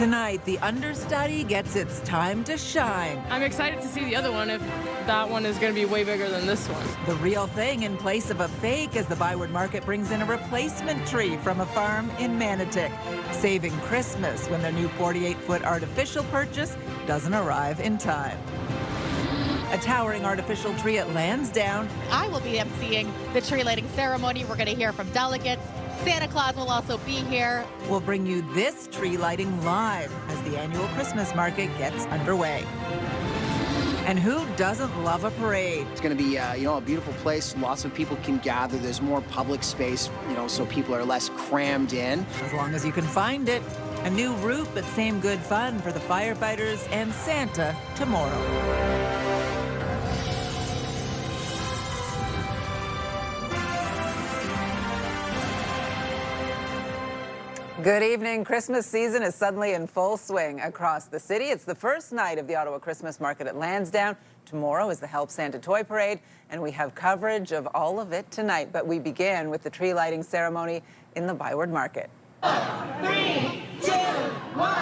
Tonight, the understudy gets its time to shine. I'm excited to see the other one if that one is going to be way bigger than this one. The real thing in place of a fake as the ByWard Market brings in a replacement tree from a farm in Manotick, saving Christmas when their new 48-foot artificial purchase doesn't arrive in time. A towering artificial tree at Landsdowne. I will be emceeing the tree lighting ceremony. We're going to hear from delegates. Santa Claus will also be here. We'll bring you this tree lighting live as the annual Christmas market gets underway. And who doesn't love a parade? It's going to be, a beautiful place. Lots of people can gather. There's more public space, so people are less crammed in. As long as you can find it. A new route, but same good fun for the firefighters and Santa tomorrow. Good evening. Christmas season is suddenly in full swing across the city. It's the first night of the Ottawa Christmas Market at Landsdowne. Tomorrow is the Help Santa Toy Parade, and we have coverage of all of it tonight. But we begin with the tree lighting ceremony in the ByWard Market. 3, 2, 1.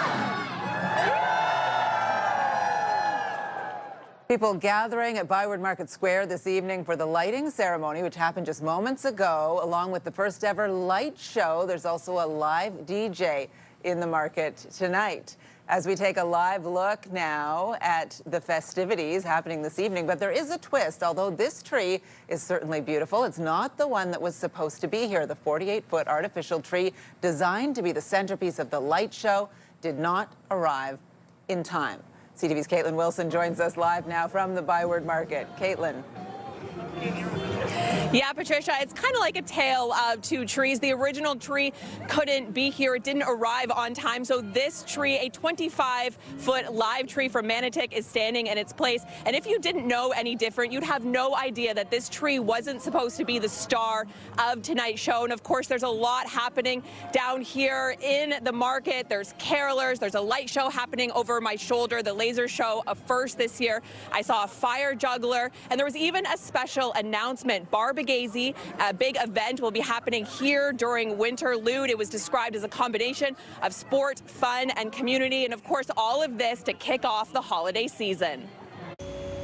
People gathering at ByWard Market Square this evening for the lighting ceremony, which happened just moments ago, along with the first ever light show. There's also a live DJ in the market tonight. As we take a live look now at the festivities happening this evening, but there is a twist. Although this tree is certainly beautiful, it's not the one that was supposed to be here. The 48-foot artificial tree designed to be the centerpiece of the light show did not arrive in time. CTV's Caitlin Wilson joins us live now from the ByWard Market. Caitlin. Yeah, Patricia, it's kind of like a tale of two trees. The original tree couldn't be here. It didn't arrive on time. So this tree, a 25-foot live tree from Manotick, is standing in its place. And if you didn't know any different, you'd have no idea that this tree wasn't supposed to be the star of tonight's show. And of course, there's a lot happening down here in the market. There's carolers. There's a light show happening over my shoulder, the laser show, a first this year. I saw a fire juggler, and there was even a special announcement. Barbegazy, a big event, will be happening here during Winter Lude. It was described as a combination of sport, fun, and community, and of course all of this to kick off the holiday season.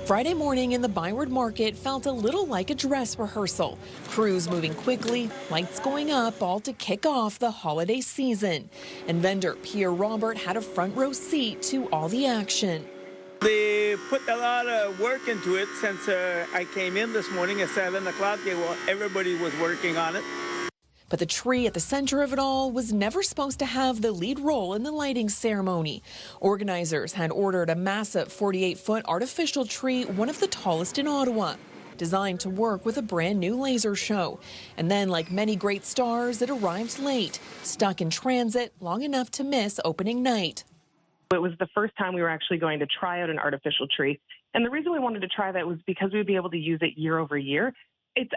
Friday morning in the ByWard Market felt a little like a dress rehearsal. Crews moving quickly, lights going up, all to kick off the holiday season. And vendor Pierre Robert had a front row seat to all the action. They put a lot of work into it since I came in this morning at 7 o'clock. Everybody was working on it. But the tree at the center of it all was never supposed to have the lead role in the lighting ceremony. Organizers had ordered a massive 48-foot artificial tree, one of the tallest in Ottawa, designed to work with a brand new laser show. And then, like many great stars, it arrived late, stuck in transit long enough to miss opening night. It was the first time we were actually going to try out an artificial tree. And the reason we wanted to try that was because we'd be able to use it year over year. It's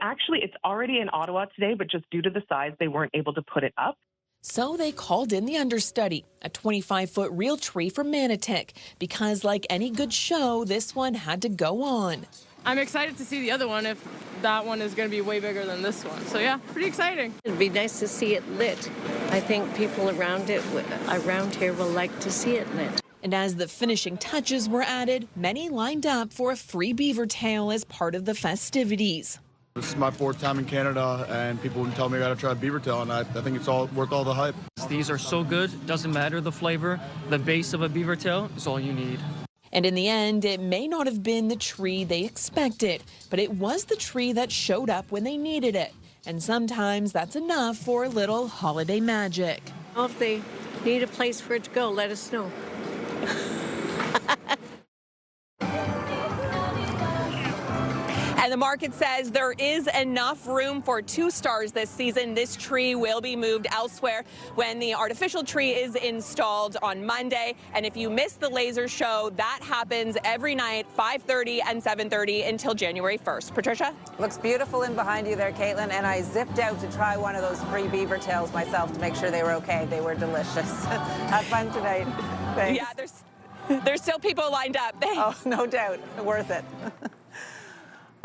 already in Ottawa today, but just due to the size, they weren't able to put it up. So they called in the understudy, a 25-foot real tree from Manotick, because like any good show, this one had to go on. I'm excited to see the other one if that one is going to be way bigger than this one. So yeah, pretty exciting. It'd be nice to see it lit. I think people around here will like to see it lit. And as the finishing touches were added, many lined up for a free beaver tail as part of the festivities. This is my 4th time in Canada, and people would tell me I got to try beaver tail, and I think it's all worth all the hype. These are so good, doesn't matter the flavor. The base of a beaver tail is all you need. And in the end, it may not have been the tree they expected, but it was the tree that showed up when they needed it. And sometimes that's enough for a little holiday magic. Well, if they need a place for it to go, let us know. And the market says there is enough room for 2 stars this season. This tree will be moved elsewhere when the artificial tree is installed on Monday. And if you miss the laser show, that happens every night, 5:30 and 7:30 until January 1st. Patricia? Looks beautiful in behind you there, Caitlin. And I zipped out to try one of those free beaver tails myself to make sure they were okay. They were delicious. Have fun tonight. Thanks. Yeah, there's still people lined up. Thanks. Oh, no doubt. Worth it.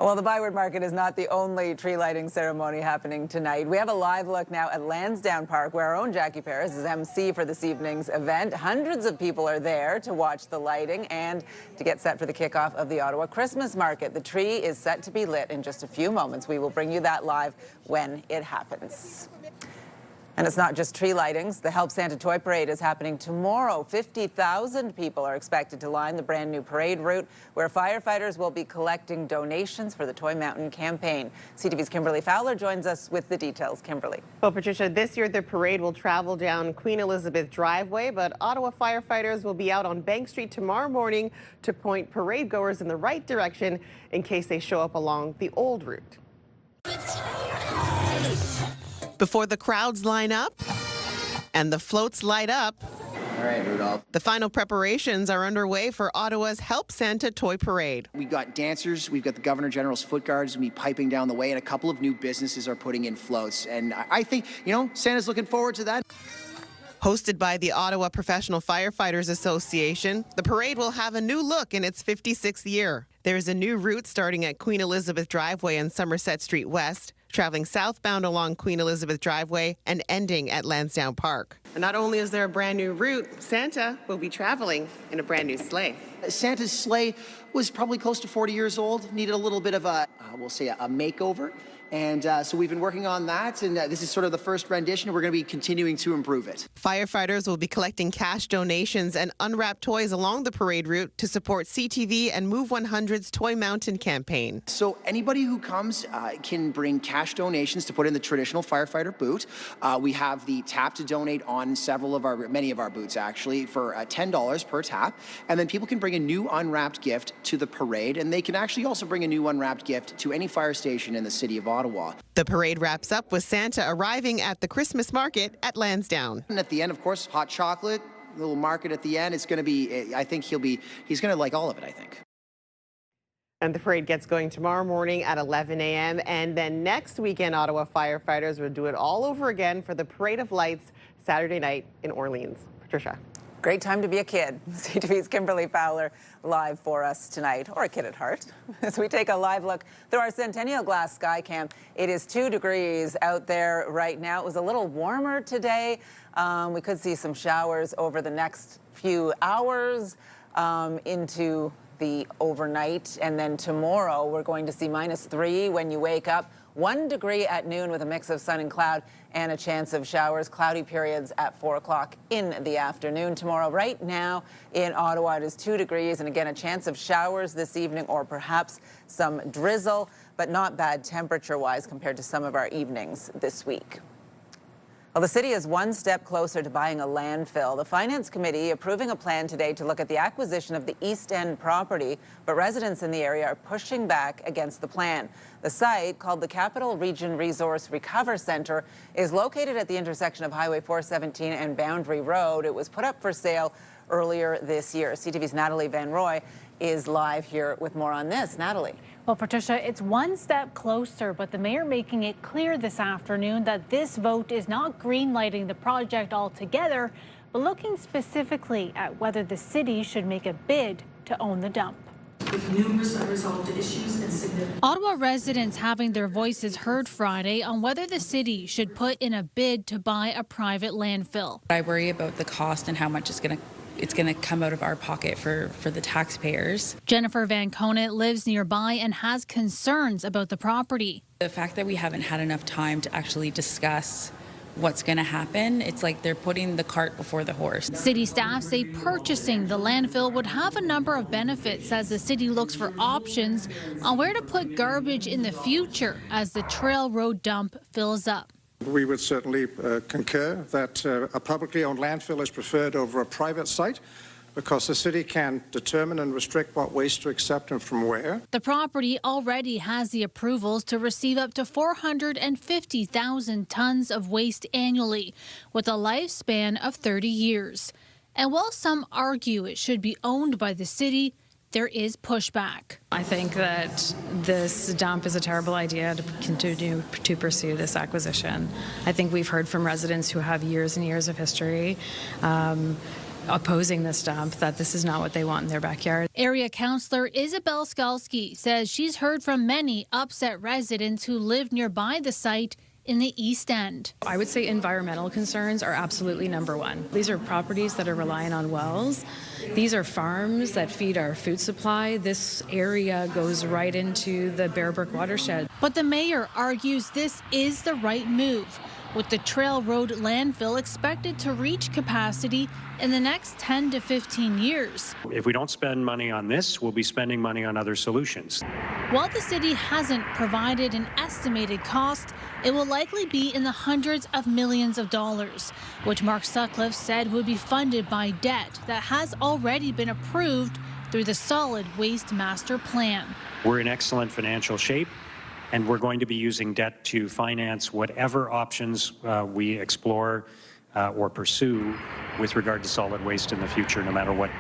Well, the ByWard Market is not the only tree lighting ceremony happening tonight. We have a live look now at Landsdowne Park, where our own Jackie Paris is MC for this evening's event. Hundreds of people are there to watch the lighting and to get set for the kickoff of the Ottawa Christmas Market. The tree is set to be lit in just a few moments. We will bring you that live when it happens. And it's not just tree lightings. The Help Santa Toy Parade is happening tomorrow. 50,000 people are expected to line the brand new parade route, where firefighters will be collecting donations for the Toy Mountain campaign. CTV's Kimberly Fowler joins us with the details. Kimberly. Well, Patricia, this year the parade will travel down Queen Elizabeth Driveway, but Ottawa firefighters will be out on Bank Street tomorrow morning to point parade goers in the right direction in case they show up along the old route. Before the crowds line up and the floats light up, all right, Rudolph. The final preparations are underway for Ottawa's Help Santa Toy Parade. We've got dancers, we've got the Governor General's foot guards going to be piping down the way, and a couple of new businesses are putting in floats. And I think, Santa's looking forward to that. Hosted by the Ottawa Professional Firefighters Association, the parade will have a new look in its 56th year. There's a new route starting at Queen Elizabeth Driveway and Somerset Street West, traveling southbound along Queen Elizabeth Driveway and ending at Landsdowne Park. And not only is there a brand new route, Santa will be traveling in a brand new sleigh. Santa's sleigh was probably close to 40 years old, needed a little bit of we'll say a makeover. And so we've been working on that, and this is sort of the first rendition. We're going to be continuing to improve it. Firefighters will be collecting cash donations and unwrapped toys along the parade route to support CTV and Move 100's Toy Mountain campaign. So anybody who comes can bring cash donations to put in the traditional firefighter boot. We have the tap to donate on many of our boots, actually, for $10 per tap. And then people can bring a new unwrapped gift to the parade, and they can actually also bring a new unwrapped gift to any fire station in the city of Ottawa. The parade wraps up with Santa arriving at the Christmas market at Landsdowne. And at the end, of course, hot chocolate, little market at the end. It's going to be, I think he's going to like all of it, I think. And the parade gets going tomorrow morning at 11 a.m. And then next weekend, Ottawa firefighters will do it all over again for the Parade of Lights Saturday night in Orleans. Patricia. Great time to be a kid. CTV's Kimberly Fowler live for us tonight, or a kid at heart, as we take a live look through our Centennial Glass sky cam. It is 2 degrees out there right now. It was a little warmer today. We could see some showers over the next few hours into the overnight, and then tomorrow we're going to see -3 when you wake up. 1 degree at noon with a mix of sun and cloud and a chance of showers, cloudy periods at 4 o'clock in the afternoon tomorrow. Right now in Ottawa, it is 2 degrees, and again, a chance of showers this evening or perhaps some drizzle, but not bad temperature-wise compared to some of our evenings this week. Well, the city is one step closer to buying a landfill. The Finance Committee approving a plan today to look at the acquisition of the East End property, but residents in the area are pushing back against the plan. The site, called the Capital Region Resource Recover Centre, is located at the intersection of Highway 417 and Boundary Road. It was put up for sale earlier this year. CTV's Natalie Van Roy is live here with more on this. Natalie. Well, Patricia, it's one step closer, but the mayor making it clear this afternoon that this vote is not greenlighting the project altogether, but looking specifically at whether the city should make a bid to own the dump. With numerous unresolved issues and significant. Ottawa residents having their voices heard Friday on whether the city should put in a bid to buy a private landfill. I worry about the cost and how much it's going to come out of our pocket for the taxpayers. Jennifer Van Conant lives nearby and has concerns about the property. The fact that we haven't had enough time to actually discuss what's going to happen, it's like they're putting the cart before the horse. City staff say purchasing the landfill would have a number of benefits as the city looks for options on where to put garbage in the future as the Trail Road dump fills up. We would certainly concur that a publicly owned landfill is preferred over a private site because the city can determine and restrict what waste to accept and from where. The property already has the approvals to receive up to 450,000 tons of waste annually, with a lifespan of 30 years. And while some argue it should be owned by the city, there is pushback. I think that this dump is a terrible idea to continue to pursue this acquisition. I think we've heard from residents who have years and years of history opposing this dump, that this is not what they want in their backyard. Area Councillor Isabel Skalski says she's heard from many upset residents who live nearby the site in the East End. I would say environmental concerns are absolutely number one. These are properties that are relying on wells. These are farms that feed our food supply. This area goes right into the Bear Brook watershed. But the mayor argues this is the right move, with the Trail Road landfill expected to reach capacity in the next 10 to 15 years. If we don't spend money on this, we'll be spending money on other solutions. While the city hasn't provided an estimated cost, it will likely be in the hundreds of millions of dollars, which Mark Sutcliffe said would be funded by debt that has already been approved through the Solid Waste Master Plan. We're in excellent financial shape, and we're going to be using debt to finance whatever options we explore or pursue with regard to solid waste in the future, no matter what.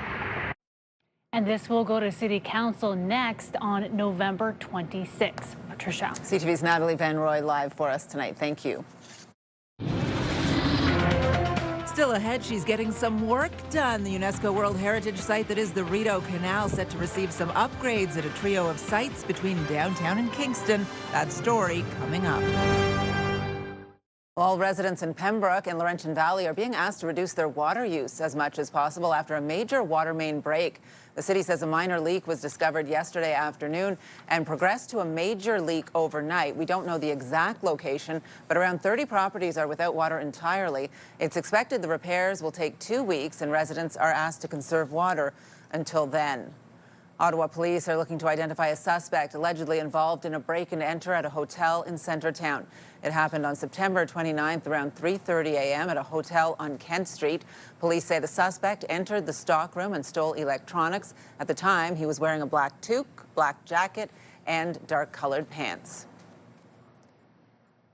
And this will go to City Council next on November 26th. Patricia. CTV's Natalie Van Roy live for us tonight. Thank you. Still ahead, she's getting some work done. The UNESCO World Heritage Site that is the Rideau Canal set to receive some upgrades at a trio of sites between downtown and Kingston. That story coming up. All residents in Pembroke and Laurentian Valley are being asked to reduce their water use as much as possible after a major water main break. The city says a minor leak was discovered yesterday afternoon and progressed to a major leak overnight. We don't know the exact location, but around 30 properties are without water entirely. It's expected the repairs will take 2 weeks, and residents are asked to conserve water until then. Ottawa police are looking to identify a suspect allegedly involved in a break-and-enter at a hotel in Centretown. It happened on September 29th around 3:30 a.m. at a hotel on Kent Street. Police say the suspect entered the stockroom and stole electronics. At the time, he was wearing a black toque, black jacket, and dark-colored pants.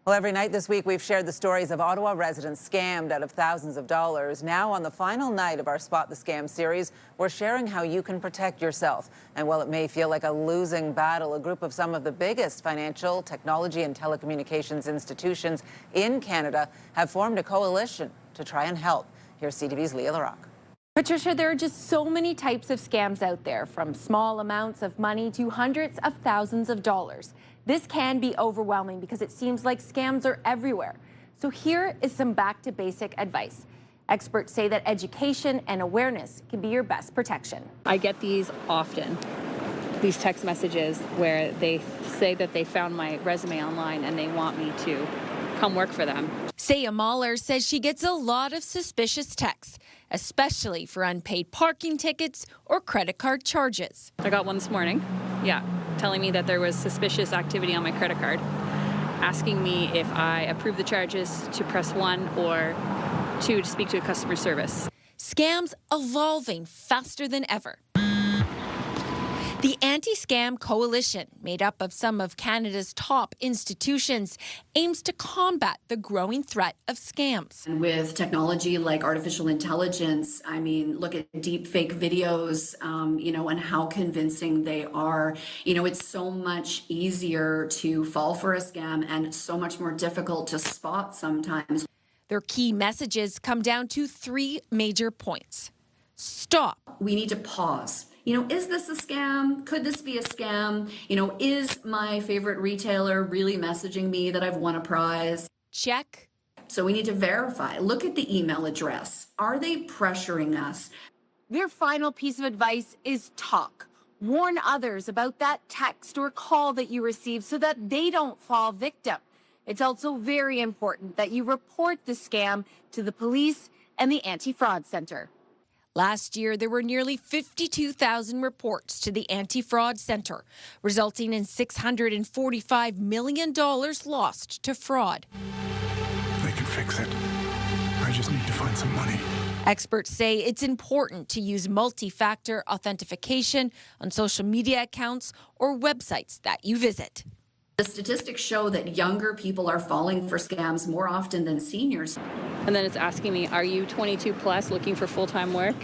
Well, every night this week, we've shared the stories of Ottawa residents scammed out of thousands of dollars. Now, on the final night of our Spot the Scam series, we're sharing how you can protect yourself. And while it may feel like a losing battle, a group of some of the biggest financial, technology, and telecommunications institutions in Canada have formed a coalition to try and help. Here's CTV's Leah LaRocque. Patricia, there are just so many types of scams out there, from small amounts of money to hundreds of thousands of dollars. This can be overwhelming because it seems like scams are everywhere. So here is some back-to-basic advice. Experts say that education and awareness can be your best protection. I get these often, these text messages where they say that they found my resume online and they want me to come work for them. Saya Mahler says she gets a lot of suspicious texts, especially for unpaid parking tickets or credit card charges. I got one this morning, telling me that there was suspicious activity on my credit card, asking me if I approve the charges to press 1 or 2 to speak to a customer service. Scams evolving faster than ever. The Anti-Scam Coalition, made up of some of Canada's top institutions, aims to combat the growing threat of scams. And with technology like artificial intelligence, I mean, look at deep fake videos, and how convincing they are. It's so much easier to fall for a scam and so much more difficult to spot sometimes. Their key messages come down to 3 major points. Stop. We need to pause. Is this a scam? Could this be a scam? Is my favorite retailer really messaging me that I've won a prize? Check. So we need to verify. Look at the email address. Are they pressuring us? Their final piece of advice is talk. Warn others about that text or call that you receive so that they don't fall victim. It's also very important that you report the scam to the police and the Anti-Fraud Centre. Last year, there were nearly 52,000 reports to the Anti-Fraud Centre, resulting in $645 million lost to fraud. They can fix it. I just need to find some money. Experts say it's important to use multi-factor authentication on social media accounts or websites that you visit. The statistics show that younger people are falling for scams more often than seniors. And then it's asking me, are you 22 plus looking for full-time work?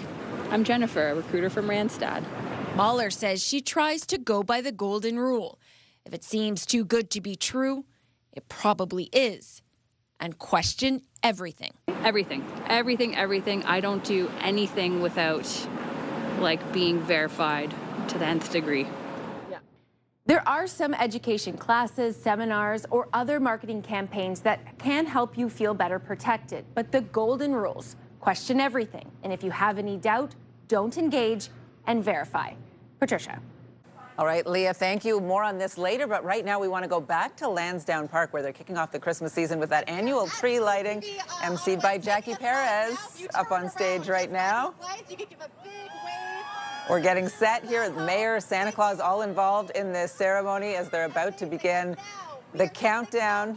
I'm Jennifer, a recruiter from Randstad. Mahler says she tries to go by the golden rule. If it seems too good to be true, it probably is. and question everything. Everything. I don't do anything without being verified to the nth degree. There are some education classes, seminars, or other marketing campaigns that can help you feel better protected. But the golden rules: question everything. And if you have any doubt, don't engage and verify. Patricia. All right, Leah, thank you. More on this later, but right now we want to go back to Landsdowne Park, where they're kicking off the Christmas season with that annual tree lighting, emceed by Jackie Perez, up on stage right now. We're getting set here. The mayor, Santa Claus, all involved in this ceremony as they're about to begin the countdown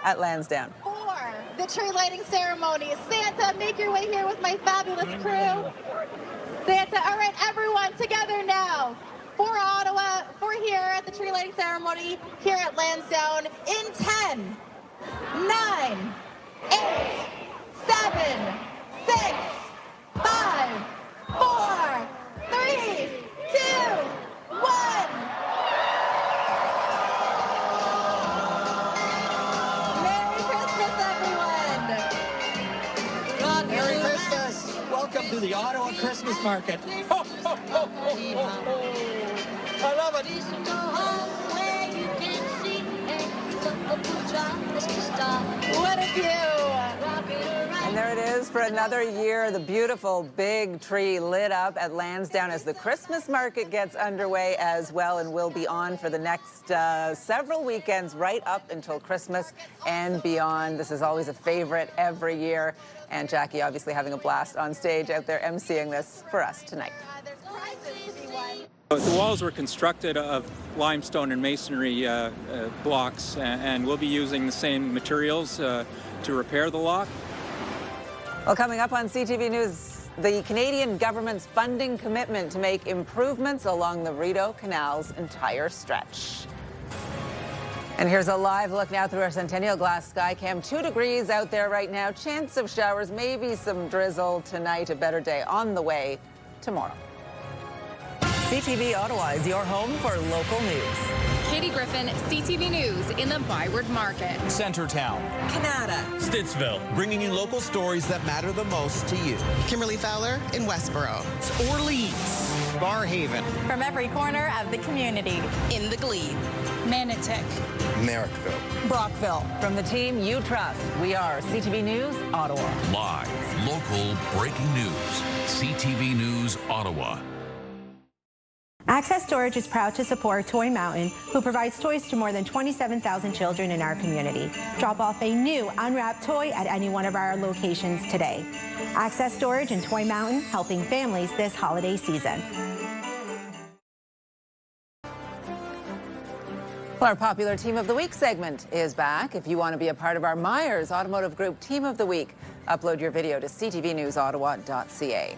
at Lansdowne. For the tree lighting ceremony, Santa, make your way here with my fabulous crew. Santa, all right, everyone together now. For Ottawa, for here at the tree lighting ceremony here at Lansdowne in 10, 9, 8, 7, 6, 5, 4, 3, 2, 1. Merry Christmas, everyone. Merry Christmas. Welcome to the Ottawa Christmas Market. Ho, ho, ho, ho, ho, ho. I love it. What a view. And there it is for another year, the beautiful big tree lit up at Lansdowne as the Christmas market gets underway as well, and will be on for the next several weekends right up until Christmas and beyond. This is always a favorite every year, and Jackie obviously having a blast on stage out there emceeing this for us tonight. The walls were constructed of limestone and masonry blocks, and we'll be using the same materials to repair the lock. Well, coming up on CTV News, the Canadian government's funding commitment to make improvements along the Rideau Canal's entire stretch. And here's a live look now through our Centennial Glass sky cam. 2 degrees out there right now. Chance of showers, maybe some drizzle tonight. A better day on the way tomorrow. CTV Ottawa is your home for local news. Katie Griffin, CTV News in the ByWard Market. Centertown. Canada. Stittsville. Bringing you local stories that matter the most to you. Kimberly Fowler in Westboro. Orleans. Barhaven. From every corner of the community. In the Glebe. Manotick. Merrickville. Brockville. From the team you trust, we are CTV News Ottawa. Live, local, breaking news. CTV News Ottawa. Access Storage is proud to support Toy Mountain, who provides toys to more than 27,000 children in our community. Drop off a new unwrapped toy at any one of our locations today. Access Storage and Toy Mountain, helping families this holiday season. Well, our popular Team of the Week segment is back. If you want to be a part of our Myers Automotive Group Team of the Week, upload your video to ctvnewsottawa.ca.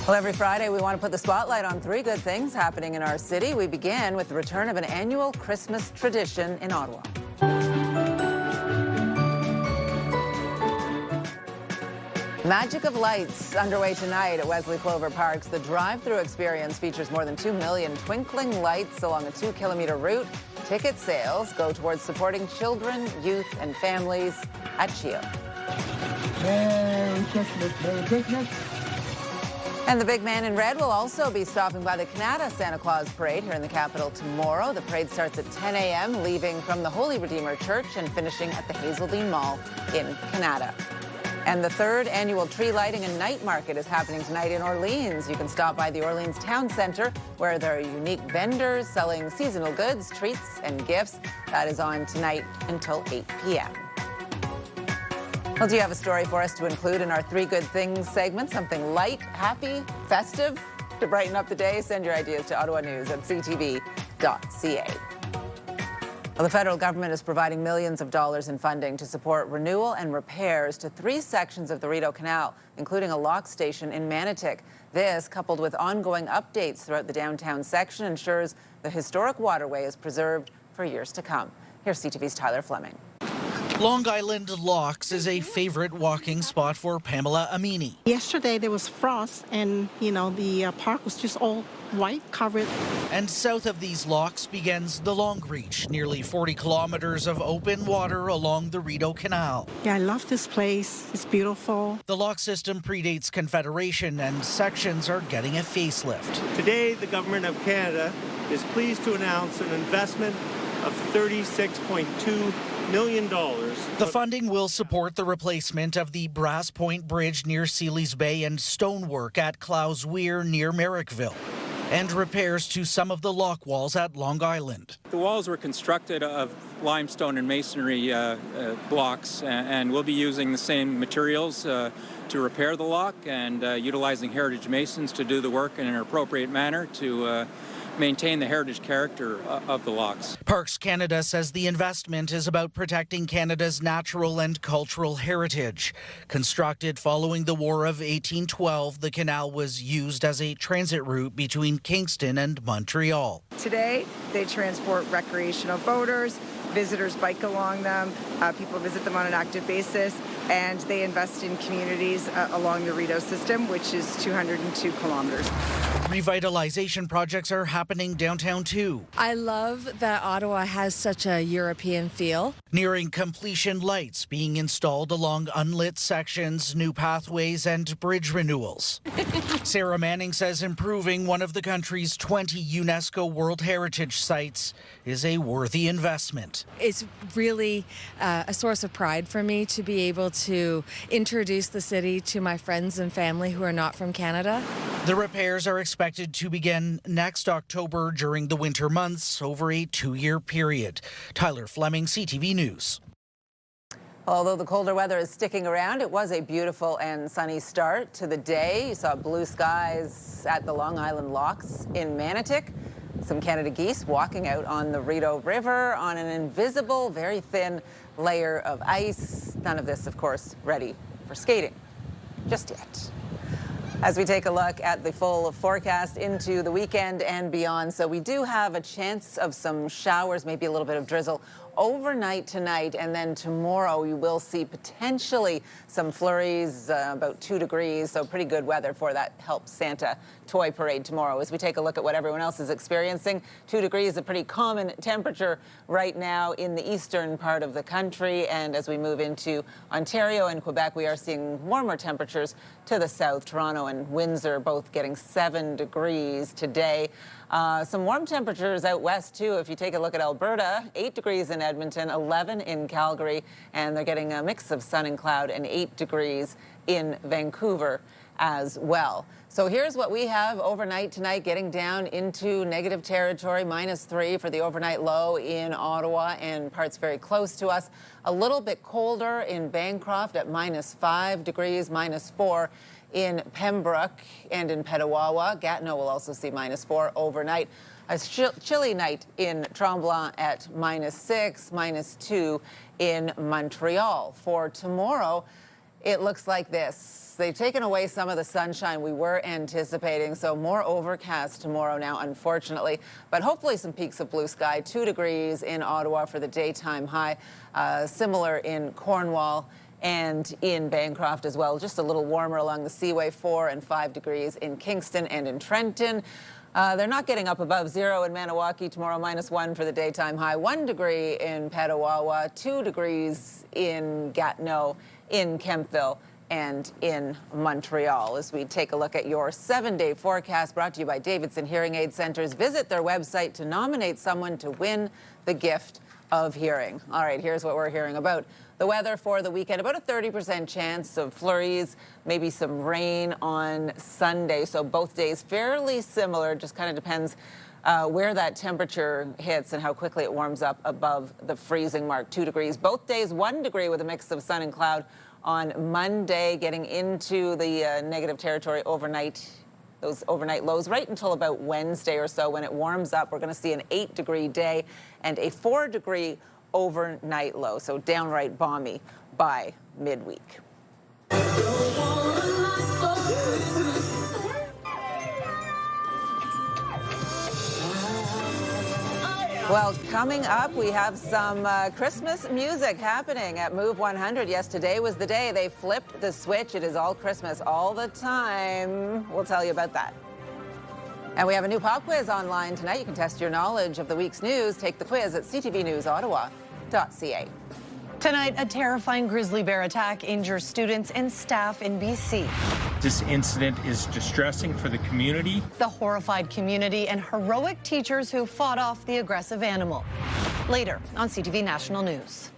Well, every Friday, we want to put the spotlight on 3 good things happening in our city. We begin with the return of an annual Christmas tradition in Ottawa. Magic of Lights underway tonight at Wesley Clover Parks. The drive-through experience features more than 2 million twinkling lights along a 2-kilometer route. Ticket sales go towards supporting children, youth, and families at CHEO. Merry Christmas, Merry Christmas. And the big man in red will also be stopping by the Canada Santa Claus Parade here in the capital tomorrow. The parade starts at 10 a.m., leaving from the Holy Redeemer Church and finishing at the Hazeldean Mall in Canada. And the 3rd annual tree lighting and night market is happening tonight in Orleans. You can stop by the Orleans Town Centre, where there are unique vendors selling seasonal goods, treats, and gifts. That is on tonight until 8 p.m. Well, do you have a story for us to include in our 3 Good Things segment? Something light, happy, festive to brighten up the day? Send your ideas to ottawanews@ctv.ca. Well, the federal government is providing millions of dollars in funding to support renewal and repairs to 3 sections of the Rideau Canal, including a lock station in Manotick. This, coupled with ongoing updates throughout the downtown section, ensures the historic waterway is preserved for years to come. Here's CTV's Tyler Fleming. Long Island Locks is a favorite walking spot for Pamela Amini. Yesterday there was frost and, the park was just all white covered. And south of these locks begins the Long Reach, nearly 40 kilometers of open water along the Rideau Canal. Yeah, I love this place. It's beautiful. The lock system predates Confederation and sections are getting a facelift. Today, the Government of Canada is pleased to announce an investment of $36.2 million. The funding will support the replacement of the Brass Point Bridge near Sealy's Bay and stonework at Clowes Weir near Merrickville, and repairs to some of the lock walls at Long Island. The walls were constructed of limestone and masonry blocks, and we'll be using the same materials to repair the lock and utilizing heritage masons to do the work in an appropriate manner to maintain the heritage character of the locks. Parks Canada says the investment is about protecting Canada's natural and cultural heritage. Constructed following the War of 1812, the canal was used as a transit route between Kingston and Montreal. Today, they transport recreational boaters, visitors bike along them, people visit them on an active basis, and they invest in communities along the Rideau system, which is 202 kilometers. Revitalization projects are happening downtown too. I love that Ottawa has such a European feel. Nearing completion, lights being installed along unlit sections, new pathways and bridge renewals. Sarah Manning says improving one of the country's 20 UNESCO World Heritage sites is a worthy investment. It's really a source of pride for me to be able to introduce the city to my friends and family who are not from Canada. The repairs are expected to begin next October during the winter months over a 2-year period. Tyler Fleming, CTV News. Although the colder weather is sticking around, it was a beautiful and sunny start to the day. You saw blue skies at the Long Island Locks in Manotick. Some Canada geese walking out on the Rideau River on an invisible, very thin layer of ice. None of this, of course, ready for skating just yet. As we take a look at the full forecast into the weekend and beyond, so we do have a chance of some showers, maybe a little bit of drizzle overnight tonight, and then tomorrow you will see potentially some flurries, about 2 degrees, so pretty good weather for that Help Santa toy parade tomorrow. As we take a look at what everyone else is experiencing, 2 degrees is a pretty common temperature right now in the eastern part of the country, and as we move into Ontario and Quebec, we are seeing warmer temperatures to the south. Toronto and Windsor both getting 7 degrees today. Some warm temperatures out west, too. If you take a look at Alberta, 8 degrees in Edmonton, 11 in Calgary, and they're getting a mix of sun and cloud, and 8 degrees in Vancouver as well. So here's what we have overnight tonight, getting down into negative territory, -3 for the overnight low in Ottawa and parts very close to us. A little bit colder in Bancroft at -5 degrees, -4 in Pembroke and in Petawawa. Gatineau will also see -4 overnight. A chilly night in Tremblant at -6, -2 in Montreal. For tomorrow, it looks like this. They've taken away some of the sunshine we were anticipating, so more overcast tomorrow now, unfortunately. But hopefully some peaks of blue sky. 2 degrees in Ottawa for the daytime high. Similar in Cornwall and in Bancroft as well. Just a little warmer along the Seaway, 4 and 5 degrees in Kingston and in Trenton. They're not getting up above 0 in Maniwaki tomorrow, -1 for the daytime high. 1 degree in Petawawa, 2 degrees in Gatineau, in Kemptville, and in Montreal. As we take a look at your 7-day forecast brought to you by Davidson Hearing Aid Centers, visit their website to nominate someone to win the gift of hearing. All right, here's what we're hearing about the weather for the weekend. About a 30% chance of flurries, maybe some rain on Sunday. So both days fairly similar, just kind of depends where that temperature hits and how quickly it warms up above the freezing mark, 2 degrees. Both days 1 degree with a mix of sun and cloud on Monday, getting into the negative territory overnight. Those overnight lows right until about Wednesday or so when it warms up. We're going to see an 8-degree day and a 4-degree overnight low, so downright balmy by midweek. Well, coming up, we have some Christmas music happening at Move 100. Yes, today was the day they flipped the switch. It is all Christmas all the time. We'll tell you about that. And we have a new pop quiz online tonight. You can test your knowledge of the week's news. Take the quiz at ctvnewsottawa.ca. Tonight, a terrifying grizzly bear attack injures students and staff in BC. This incident is distressing for the community. The horrified community and heroic teachers who fought off the aggressive animal. Later on CTV National News.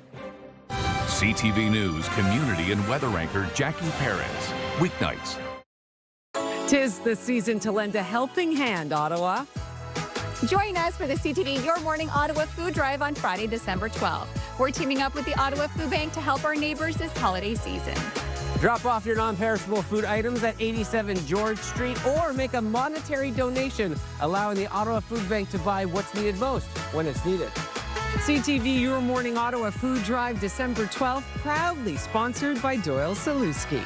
CTV News community and weather anchor Jackie Perez. Weeknights. 'Tis the season to lend a helping hand, Ottawa. Join us for the CTV Your Morning Ottawa Food Drive on Friday, December 12th. We're teaming up with the Ottawa Food Bank to help our neighbors this holiday season. Drop off your non-perishable food items at 87 George Street or make a monetary donation, allowing the Ottawa Food Bank to buy what's needed most when it's needed. CTV Your Morning Ottawa Food Drive, December 12th, proudly sponsored by Doyle Saluski.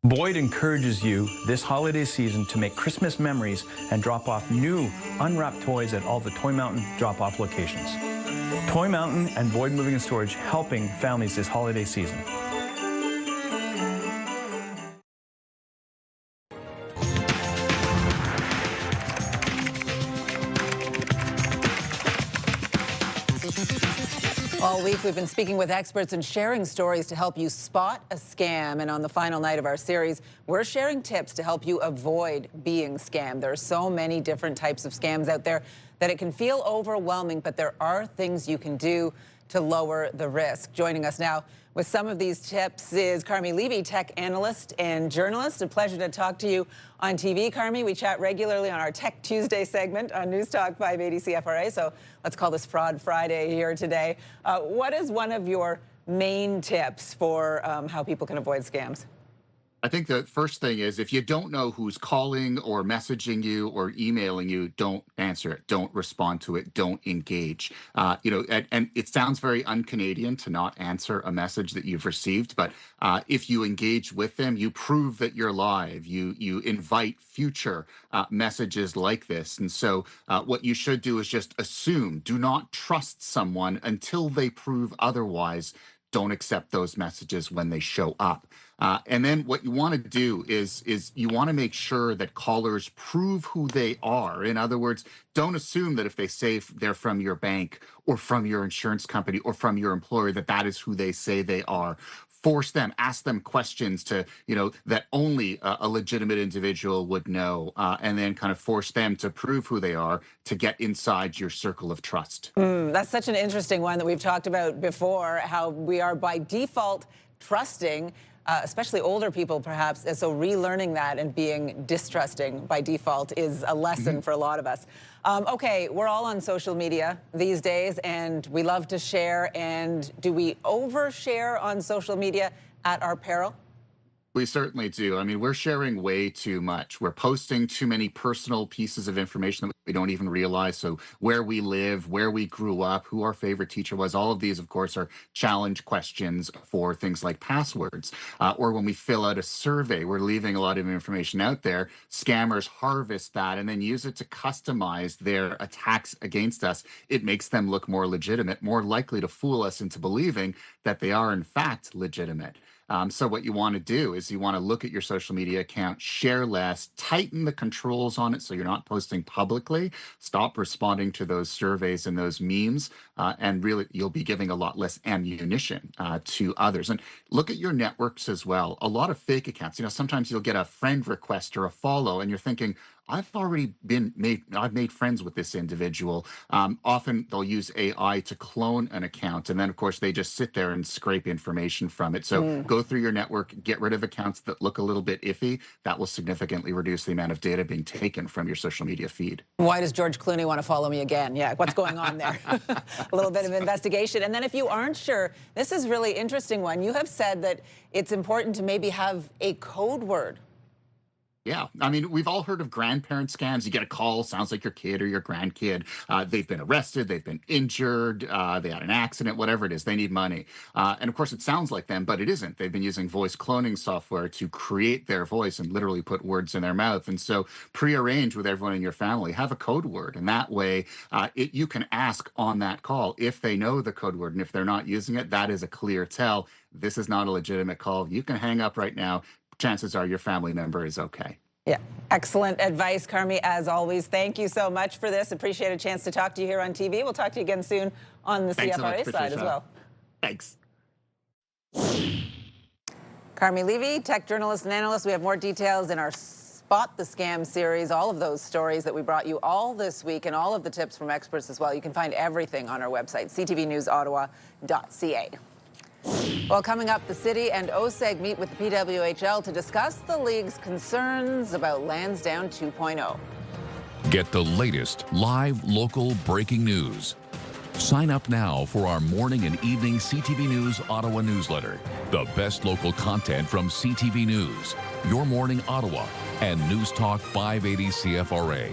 Boyd encourages you this holiday season to make Christmas memories and drop off new unwrapped toys at all the Toy Mountain drop-off locations. Toy Mountain and Boyd Moving and Storage helping families this holiday season. All week, we've been speaking with experts and sharing stories to help you spot a scam. And on the final night of our series, we're sharing tips to help you avoid being scammed. There are so many different types of scams out there that it can feel overwhelming, but there are things you can do to lower the risk. Joining us now with some of these tips is Carmi Levy, tech analyst and journalist. A pleasure to talk to you on TV, Carmi. We chat regularly on our Tech Tuesday segment on News Talk 580 CFRA, so let's call this Fraud Friday here today. What is one of your main tips for how people can avoid scams? I think the first thing is if you don't know who's calling or messaging you or emailing you, don't answer it. Don't respond to it. Don't engage. And it sounds very un-Canadian to not answer a message that you've received. But if you engage with them, you prove that you're live. You invite future messages like this. And so what you should do is just assume. Do not trust someone until they prove otherwise. Don't accept those messages when they show up. And then what you want to do is you want to make sure that callers prove who they are. In other words, don't assume that if they say they're from your bank or from your insurance company or from your employer, that is who they say they are. Force them, ask them questions that only a legitimate individual would know, and then kind of force them to prove who they are to get inside your circle of trust. That's such an interesting one that we've talked about before, how we are by default trusting, especially older people perhaps, and so relearning that and being distrusting by default is a lesson for a lot of us. Okay, we're all on social media these days, and we love to share. And do we overshare on social media at our peril? We certainly do. I mean, we're sharing way too much. We're posting too many personal pieces of information that we don't even realize. So where we live, where we grew up, who our favorite teacher was, all of these, of course, are challenge questions for things like passwords. Or when we fill out a survey, we're leaving a lot of information out there. Scammers harvest that and then use it to customize their attacks against us. It makes them look more legitimate, more likely to fool us into believing that they are, in fact, legitimate. So what you want to do is you want to look at your social media account, share less, tighten the controls on it so you're not posting publicly, stop responding to those surveys and those memes, and really you'll be giving a lot less ammunition to others. And look at your networks as well. A lot of fake accounts, sometimes you'll get a friend request or a follow and you're thinking, I've made friends with this individual. Often they'll use AI to clone an account. And then, of course, they just sit there and scrape information from it. So go through your network, get rid of accounts that look a little bit iffy. That will significantly reduce the amount of data being taken from your social media feed. Why does George Clooney want to follow me again? Yeah, what's going on there? A little bit of investigation. And then if you aren't sure, this is really interesting one. You have said that it's important to maybe have a code word. Yeah, I mean, we've all heard of grandparent scams. You get a call, sounds like your kid or your grandkid. They've been arrested, they've been injured, they had an accident, whatever it is, they need money. And of course, it sounds like them, but it isn't. They've been using voice cloning software to create their voice and literally put words in their mouth. And so prearrange with everyone in your family, have a code word. And that way, you can ask on that call if they know the code word. And if they're not using it, that is a clear tell. This is not a legitimate call. You can hang up right now. Chances are your family member is okay. Yeah, excellent advice, Carmi, as always. Thank you so much for this. Appreciate a chance to talk to you here on TV. We'll talk to you again soon on the CFRA side as well. Thanks. Carmi Levy, tech journalist and analyst. We have more details in our Spot the Scam series, all of those stories that we brought you all this week and all of the tips from experts as well. You can find everything on our website, ctvnewsottawa.ca. Well, coming up, the city and OSEG meet with the PWHL to discuss the league's concerns about Landsdowne 2.0. Get the latest live local breaking news. Sign up now for our morning and evening CTV News Ottawa newsletter. The best local content from CTV News, Your Morning Ottawa, and News Talk 580 CFRA.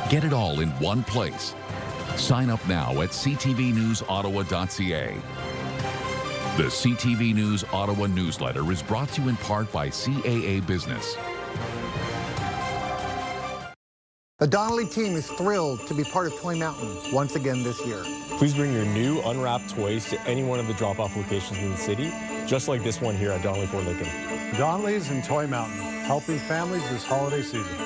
Get it all in one place. Sign up now at ctvnewsottawa.ca. The CTV News Ottawa newsletter is brought to you in part by CAA Business. The Donnelly team is thrilled to be part of Toy Mountain once again this year. Please bring your new unwrapped toys to any one of the drop-off locations in the city, just like this one here at Donnelly Fort Lincoln. Donnelly's and Toy Mountain, helping families this holiday season.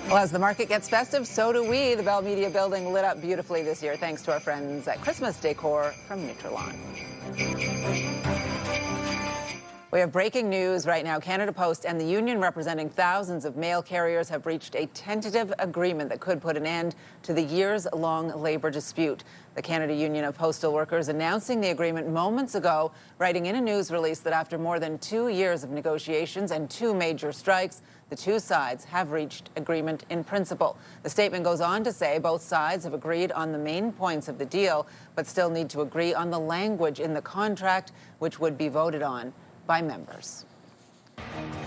Well, as the market gets festive, so do we. The Bell Media building lit up beautifully this year, thanks to our friends at Christmas Decor from Nutrilon. We have breaking news right now. Canada Post and the union representing thousands of mail carriers have reached a tentative agreement that could put an end to the years-long labor dispute. The Canada Union of Postal Workers announcing the agreement moments ago, writing in a news release that after more than 2 years of negotiations and 2 major strikes, the two sides have reached agreement in principle. The statement goes on to say both sides have agreed on the main points of the deal, but still need to agree on the language in the contract, which would be voted on by members.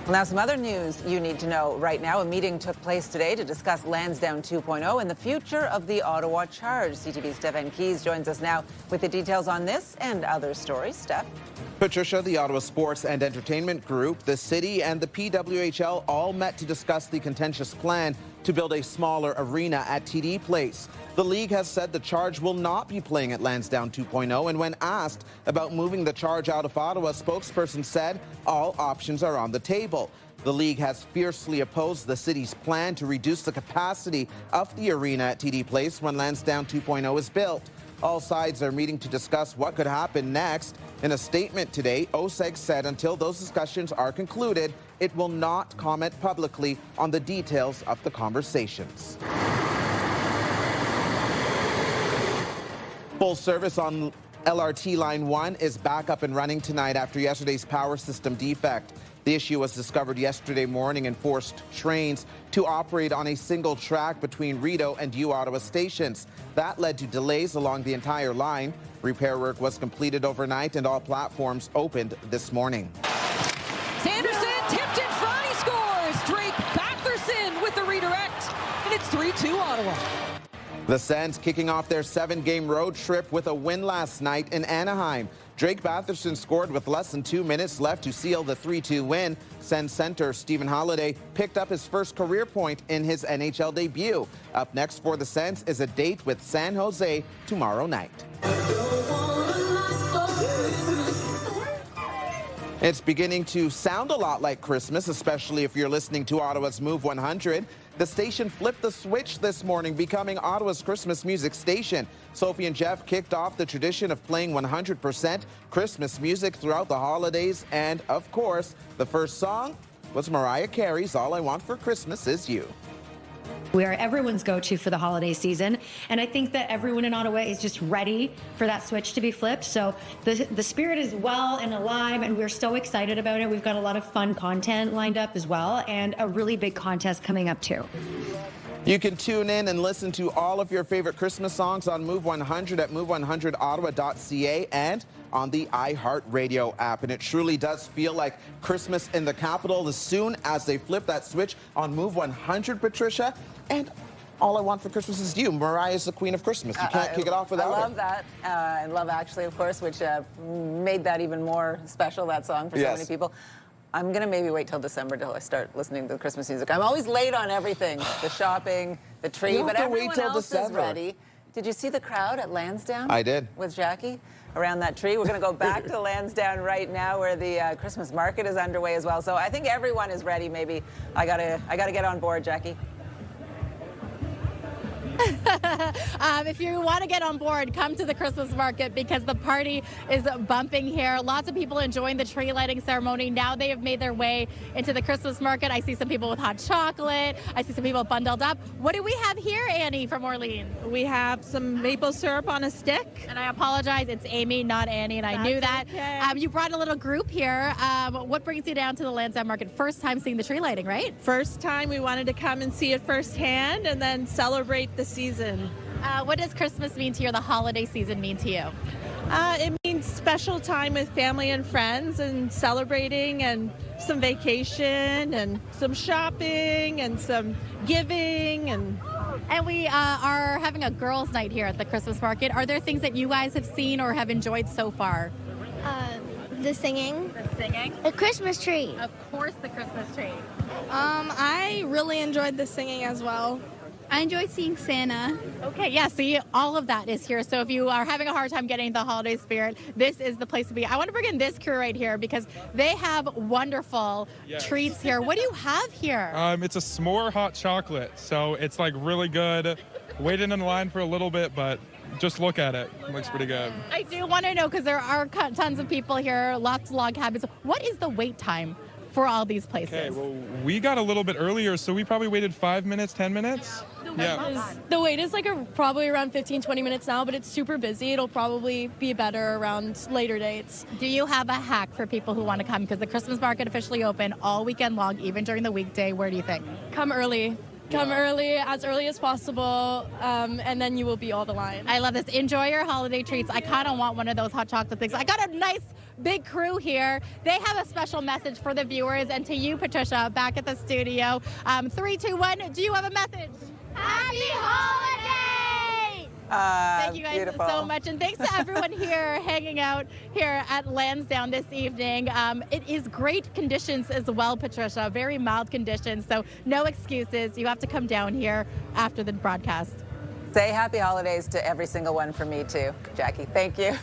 Well, now some other news you need to know right now. A meeting took place today to discuss Landsdowne 2.0 and the future of the Ottawa Charge. CTV's Stephen Keys joins us now with the details on this and other stories. Steph. Patricia, the Ottawa Sports and Entertainment Group, the city and the PWHL all met to discuss the contentious plan to build a smaller arena at TD Place. The league has said the Charge will not be playing at Landsdowne 2.0, and when asked about moving the Charge out of Ottawa, a spokesperson said all options are on the table. The league has fiercely opposed the city's plan to reduce the capacity of the arena at TD Place when Landsdowne 2.0 is built. All sides are meeting to discuss what could happen next. In a statement today, OSEG said until those discussions are concluded, it will not comment publicly on the details of the conversations. Full service on LRT Line 1 is back up and running tonight after yesterday's power system defect. The issue was discovered yesterday morning and forced trains to operate on a single track between Rideau and U-Ottawa stations. That led to delays along the entire line. Repair work was completed overnight and all platforms opened this morning. Sanderson tipped in front, he scores! Drake Batherson with the redirect, and it's 3-2 Ottawa. The Sens kicking off their 7-game road trip with a win last night in Anaheim. Drake Batherson scored with less than 2 minutes left to seal the 3-2 win. Sens center Stephen Holiday picked up his first career point in his NHL debut. Up next for the Sens is a date with San Jose tomorrow night. It's beginning to sound a lot like Christmas, especially if you're listening to Ottawa's Move 100. The station flipped the switch this morning, becoming Ottawa's Christmas music station. Sophie and Jeff kicked off the tradition of playing 100% Christmas music throughout the holidays. And, of course, the first song was Mariah Carey's All I Want for Christmas Is You. We are everyone's go-to for the holiday season, and I think that everyone in Ottawa is just ready for that switch to be flipped. So the spirit is well and alive, and we're so excited about it. We've got a lot of fun content lined up as well, and a really big contest coming up too. You can tune in and listen to all of your favorite Christmas songs on Move 100 at move100ottawa.ca and on the iHeartRadio app. And it truly does feel like Christmas in the capital as soon as they flip that switch on Move 100, Patricia. And all I want for Christmas is you. Mariah's the queen of Christmas. You can't kick it off without her. I love that. And Love Actually, of course, which made that even more special, that song, for so many people. I'm going to maybe wait till December till I start listening to the Christmas music. I'm always late on everything, the shopping, the tree, but everyone else is ready. Did you see the crowd at Landsdowne? I did. With Jackie around that tree. We're going to go back to Landsdowne right now where the Christmas market is underway as well. So I think everyone is ready. Maybe I gotta get on board, Jackie. If you want to get on board, come to the Christmas market because the party is bumping here. Lots of people enjoying the tree lighting ceremony. Now they have made their way into the Christmas market. I see some people with hot chocolate. I see some people bundled up. What do we have here, Annie from Orleans? We have some maple syrup on a stick. And I apologize, it's Amy, not Annie, and I knew that. Okay. You brought a little group here. What brings you down to the Landsdowne market? First time seeing the tree lighting, right? First time. We wanted to come and see it firsthand and then celebrate the season. What does Christmas mean to you, or the holiday season mean to you? It means special time with family and friends and celebrating and some vacation and some shopping and some giving. And we are having a girls' night here at the Christmas market. Are there things that you guys have seen or have enjoyed so far? The singing. The singing? The Christmas tree. Of course, the Christmas tree. I really enjoyed the singing as well. I enjoyed seeing Santa. Okay, yeah, see, all of that is here. So if you are having a hard time getting the holiday spirit, this is the place to be. I want to bring in this crew right here because they have wonderful treats here. What do you have here? It's a s'more hot chocolate. So it's like really good. Waiting in line for a little bit, but just look at it. It looks pretty good. I do want to know because there are tons of people here, lots of log cabins. What is the wait time for all these places? Okay, well, we got a little bit earlier, so we probably waited 5 minutes, 10 minutes. The wait is like probably around 15-20 minutes now, but it's super busy. It'll probably be better around later dates. Do you have a hack for people who want to come? Because the Christmas market officially open all weekend long, even during the weekday. Where do you think? Come early. Come early as possible, and then you will be all the line. I love this. Enjoy your holiday treats. I kind of want one of those hot chocolate things. I got a nice big crew here. They have a special message for the viewers and to you, Patricia, back at the studio. 3, 2, 1. Do you have a message? Happy holidays! Thank you guys beautiful. so much, and thanks to everyone here hanging out here at Landsdowne this evening. It is great conditions as well, Patricia, very mild conditions, so no excuses. You have to come down here after the broadcast. Say happy holidays to every single one from me too, Jackie. Thank you.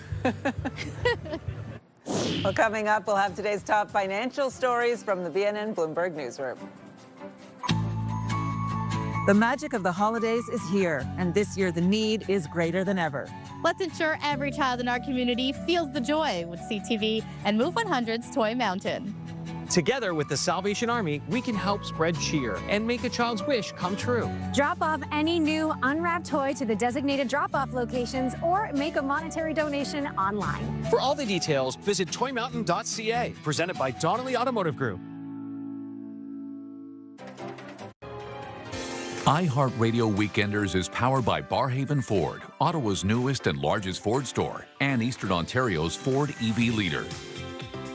Well, coming up, we'll have today's top financial stories from the BNN Bloomberg Newsroom. The magic of the holidays is here, and this year the need is greater than ever. Let's ensure every child in our community feels the joy with CTV and Move 100's Toy Mountain. Together with the Salvation Army, we can help spread cheer and make a child's wish come true. Drop off any new unwrapped toy to the designated drop-off locations or make a monetary donation online. For all the details, visit toymountain.ca, presented by Donnelly Automotive Group. iHeartRadio Weekenders is powered by Barhaven Ford, Ottawa's newest and largest Ford store, and Eastern Ontario's Ford EV leader.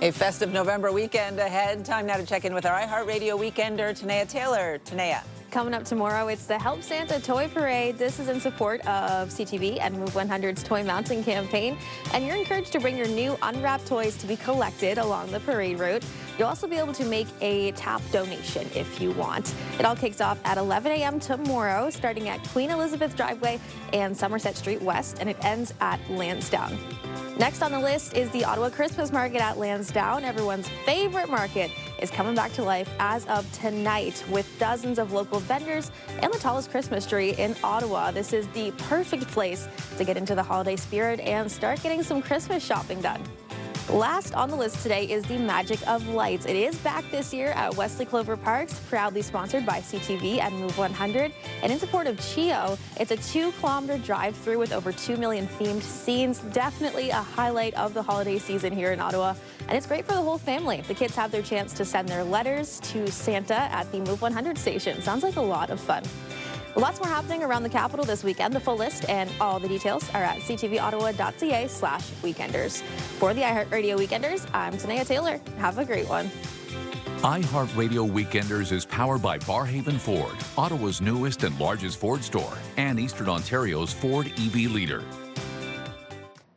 A festive November weekend ahead. Time now to check in with our iHeartRadio Weekender, Tanea Taylor. Tanea. Coming up tomorrow, it's the Help Santa Toy Parade. This is in support of CTV and Move 100's Toy Mountain campaign. And you're encouraged to bring your new unwrapped toys to be collected along the parade route. You'll also be able to make a tap donation if you want. It all kicks off at 11 a.m. tomorrow, starting at Queen Elizabeth Driveway and Somerset Street West, and it ends at Landsdowne. Next on the list is the Ottawa Christmas Market at Landsdowne. Everyone's favorite market is coming back to life as of tonight with dozens of local vendors and the tallest Christmas tree in Ottawa. This is the perfect place to get into the holiday spirit and start getting some Christmas shopping done. Last on the list today is the Magic of Lights. It is back this year at Wesley Clover Parks, proudly sponsored by CTV and Move 100. And in support of CHEO, it's a 2-kilometer drive-through with over 2 million themed scenes. Definitely a highlight of the holiday season here in Ottawa. And it's great for the whole family. The kids have their chance to send their letters to Santa at the Move 100 station. Sounds like a lot of fun. Lots more happening around the capital this weekend. The full list and all the details are at ctvottawa.ca/weekenders. For the iHeartRadio Weekenders, I'm Tanea Taylor. Have a great one. iHeartRadio Weekenders is powered by Barhaven Ford, Ottawa's newest and largest Ford store, and Eastern Ontario's Ford EV leader.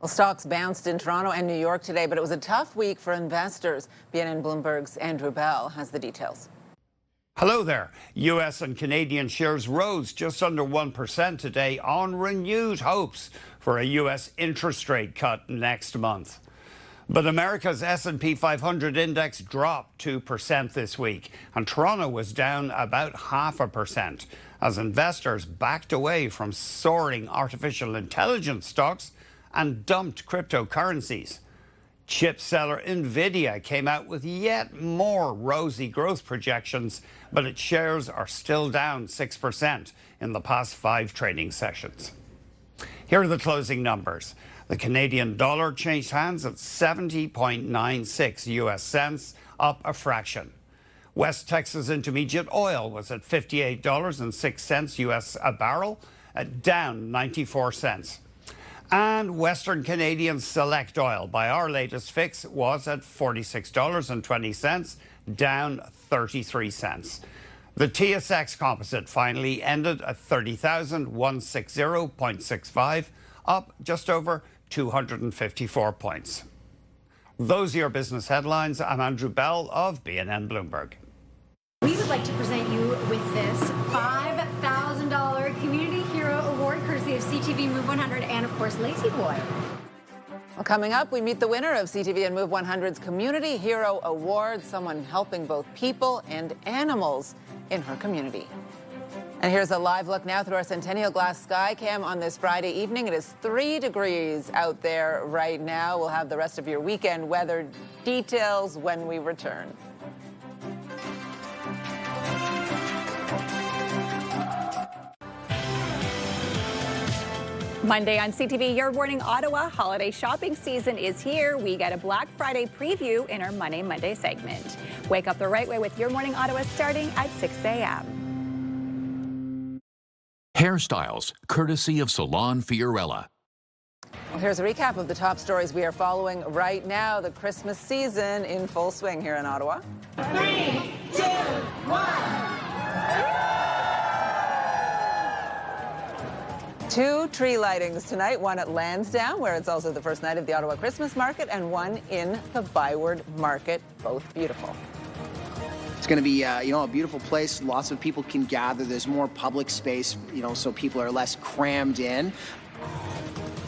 Well, stocks bounced in Toronto and New York today, but it was a tough week for investors. BNN Bloomberg's Andrew Bell has the details. Hello there. U.S. and Canadian shares rose just under 1% today on renewed hopes for a U.S. interest rate cut next month. But America's S&P 500 index dropped 2% this week, and Toronto was down about 0.5% as investors backed away from soaring artificial intelligence stocks and dumped cryptocurrencies. Chip seller Nvidia came out with yet more rosy growth projections, but its shares are still down 6% in the past 5 trading sessions. Here are the closing numbers. The Canadian dollar changed hands at 70.96 US cents, up a fraction. West Texas Intermediate oil was at $58.06 US a barrel, down 94 cents. And Western Canadian Select Oil, by our latest fix, was at $46.20, down 33 cents. The TSX Composite finally ended at 30,160.65, up just over 254 points. Those are your business headlines. I'm Andrew Bell of BNN Bloomberg. We would like to present you with this $5,000 Community Hero Award, courtesy of CTV Move 100 and, of course, Lazy Boy. Well, coming up, we meet the winner of CTV and Move 100's Community Hero Award, someone helping both people and animals in her community. And here's a live look now through our Centennial Glass Sky Cam on this Friday evening. It is 3 degrees out there right now. We'll have the rest of your weekend weather details when we return. Monday on CTV, Your Morning Ottawa, holiday shopping season is here. We get a Black Friday preview in our Monday segment. Wake up the right way with Your Morning Ottawa starting at 6 a.m. Hairstyles, courtesy of Salon Fiorella. Well, here's a recap of the top stories we are following right now. The Christmas season in full swing here in Ottawa. 3, 2, 1. 2 tree lightings tonight, one at Landsdowne, where it's also the first night of the Ottawa Christmas Market, and one in the ByWard Market, both beautiful. It's going to be, a beautiful place. Lots of people can gather. There's more public space, so people are less crammed in.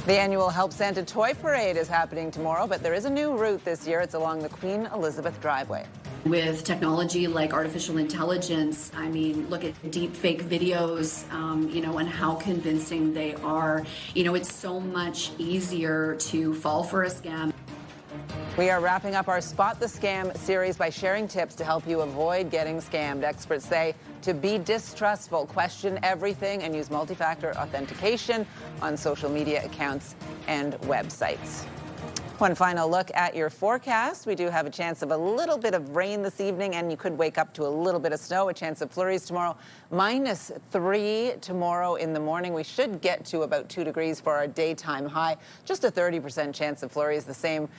The annual Help Santa Toy Parade is happening tomorrow, but there is a new route this year. It's along the Queen Elizabeth driveway. With technology like artificial intelligence, I mean, look at deep fake videos, and how convincing they are. It's so much easier to fall for a scam. We are wrapping up our Spot the Scam series by sharing tips to help you avoid getting scammed. Experts say to be distrustful, question everything, and use multi-factor authentication on social media accounts and websites. One final look at your forecast. We do have a chance of a little bit of rain this evening, and you could wake up to a little bit of snow, a chance of flurries tomorrow. -3 tomorrow in the morning. We should get to about 2 degrees for our daytime high. Just a 30% chance of flurries. The same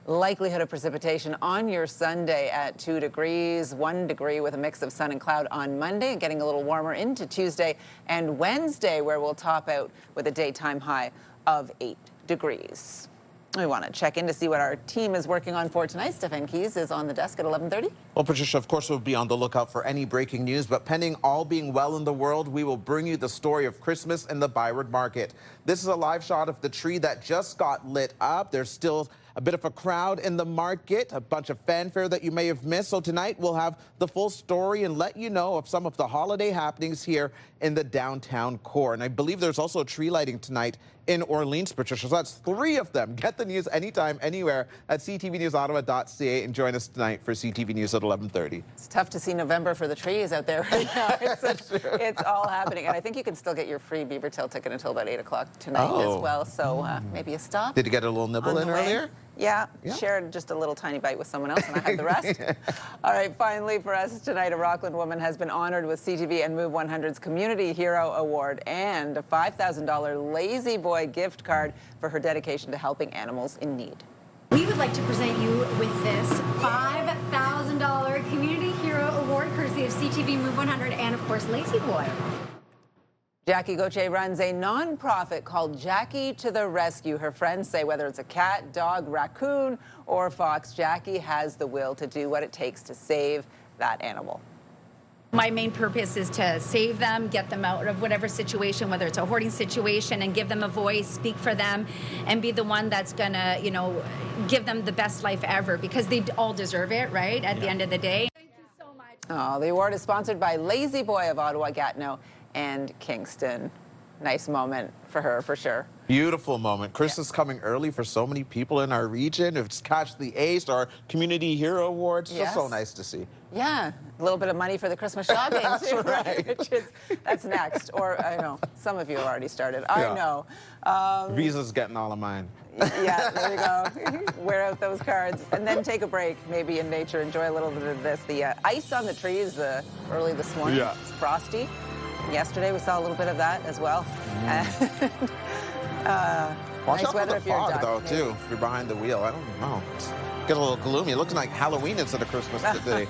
likelihood of precipitation on your Sunday at 2 degrees, 1 degree with a mix of sun and cloud on Monday, and getting a little warmer into Tuesday and Wednesday, where we'll top out with a daytime high of 8 degrees. We want to check in to see what our team is working on for tonight. Stefan Keys is on the desk at 11:30. Well, Patricia, of course, we'll be on the lookout for any breaking news, but pending all being well in the world, we will bring you the story of Christmas in the ByWard Market. This is a live shot of the tree that just got lit up. There's still a bit of a crowd in the market, a bunch of fanfare that you may have missed. So tonight we'll have the full story and let you know of some of the holiday happenings here in the downtown core. And I believe there's also tree lighting tonight in Orleans, Patricia. So that's 3 of them. Get the news anytime, anywhere at ctvnewsottawa.ca and join us tonight for CTV News at 11:30. It's tough to see November for the trees out there right now. It's all happening. And I think you can still get your free Beaver Tail ticket until about 8 o'clock tonight as well. So maybe a stop. Did you get a little nibble in earlier? Yeah, shared just a little tiny bite with someone else, and I had the rest. All right, finally for us tonight, a Rockland woman has been honored with CTV and Move 100's Community Hero Award and a $5,000 Lazy Boy gift card for her dedication to helping animals in need. We would like to present you with this $5,000 Community Hero Award, courtesy of CTV Move 100 and, of course, Lazy Boy. Jackie Gauthier runs a nonprofit called Jackie to the Rescue. Her friends say whether it's a cat, dog, raccoon, or fox, Jackie has the will to do what it takes to save that animal. My main purpose is to save them, get them out of whatever situation, whether it's a hoarding situation, and give them a voice, speak for them, and be the one that's gonna, you know, give them the best life ever, because they all deserve it, right, at the end of the day. Thank you so much. Oh, the award is sponsored by Lazy Boy of Ottawa, Gatineau, and Kingston. Nice moment for her, for sure. Beautiful moment. Christmas coming early for so many people in our region. It's Catch the Ace, our Community Hero Awards. Yes. Just so nice to see. Yeah, a little bit of money for the Christmas shopping too, right. That's next. Or I know some of you have already started. I know. Visa's getting all of mine. Yeah, there you go. Wear out those cards and then take a break, maybe in nature. Enjoy a little bit of this. The ice on the trees early this morning. Yeah. It's frosty. Yesterday we saw a little bit of that as well. Watch nice out weather for if the you're fog, a duck, though, maybe. too. If you're behind the wheel, I don't know. It's get a little gloomy. It looks like Halloween instead of Christmas today.